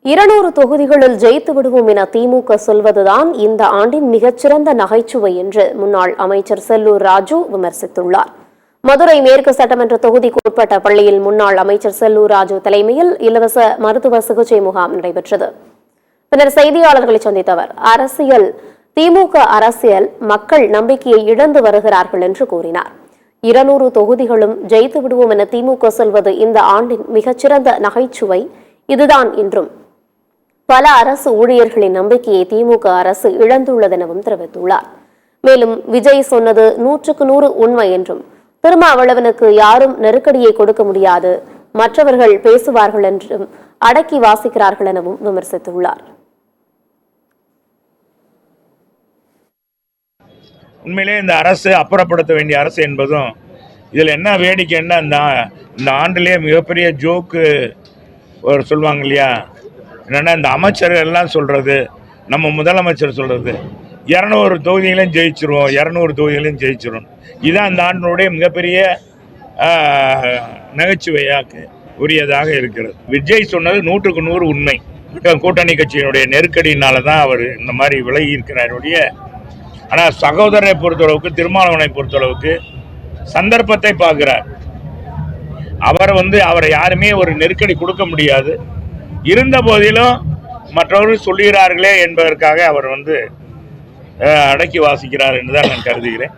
200 தொகுதிகளில் ஜெயித்து விடுவோம் என திமுக சொல்வதுதான் இந்த ஆண்டின் மிகச்சிறந்த நகைச்சுவை என்று முன்னாள் அமைச்சர் செல்லூர் ராஜு விமர்சித்துள்ளார். மதுரை மேற்கு சட்டமன்ற தொகுதிக்கு உட்பட்ட பள்ளியில் முன்னாள் அமைச்சர் செல்லூர் ராஜு தலைமையில் இலவச மருத்துவ சிகிச்சை முகாம் நடைபெற்றது. பின்னர் செய்தியாளர்களை சந்தித்த அவர், திமுக அரசியல் மக்கள் நம்பிக்கையை இழந்து வருகிறார்கள் என்று கூறினார். 200 தொகுதிகளும் ஜெயித்து விடுவோம் என திமுக சொல்வது இந்த ஆண்டின் மிகச்சிறந்த நகைச்சுவை இதுதான் என்றும், பல அரசு ஊழியர்களின் நம்பிக்கையை திமுக அரசு இழந்துள்ளதெனவும் தெரிவித்துள்ளார். மேலும் விஜய் சொன்னது 100க்கு 100 உண்மை என்றும், திருமாவளவனுக்கு யாரும் நெருக்கடியை கொடுக்க முடியாது, மற்றவர்கள் பேசுவார்கள் என்றும் அடக்கி வாசிக்கிறார்கள் எனவும் விமர்சித்துள்ளார். உண்மையிலே இந்த அரசு அப்புறப்படுத்த வேண்டிய அரசு என்பதும், இதில் என்ன வேடிக்கைன்னா, இந்த ஆண்டிலே மிகப்பெரிய ஜோக்கு ஒரு சொல்லுவாங்க இல்லையா, என்னென்னா இந்த அமைச்சர்கள் எல்லாம் சொல்கிறது, நம்ம முதலமைச்சர் சொல்கிறது 200 தொகுதிகளையும் ஜெயிச்சிருவோம், 200 தொகுதிகளையும் ஜெயிச்சிரும். இதுதான் இந்த ஆண்டினுடைய மிகப்பெரிய நகைச்சுவையாக உரியதாக இருக்கிறது. விஜய் சொன்னது 100க்கு 100 உண்மை. கூட்டணி கட்சியினுடைய நெருக்கடியினால தான் அவர் இந்த மாதிரி விலகி இருக்கிறாருடைய. ஆனால் சகோதரரை பொறுத்தளவுக்கு, திருமாவளவனை பொறுத்தளவுக்கு சந்தர்ப்பத்தை பார்க்கிறார். அவரை யாருமே ஒரு நெருக்கடி கொடுக்க முடியாது. இருந்த போதிலும் மற்றவர்கள் சொல்லுகிறார்களே என்பதற்காக அவர் அடக்கி வாசிக்கிறார் என்றுதான் நான் கருதுகிறேன்.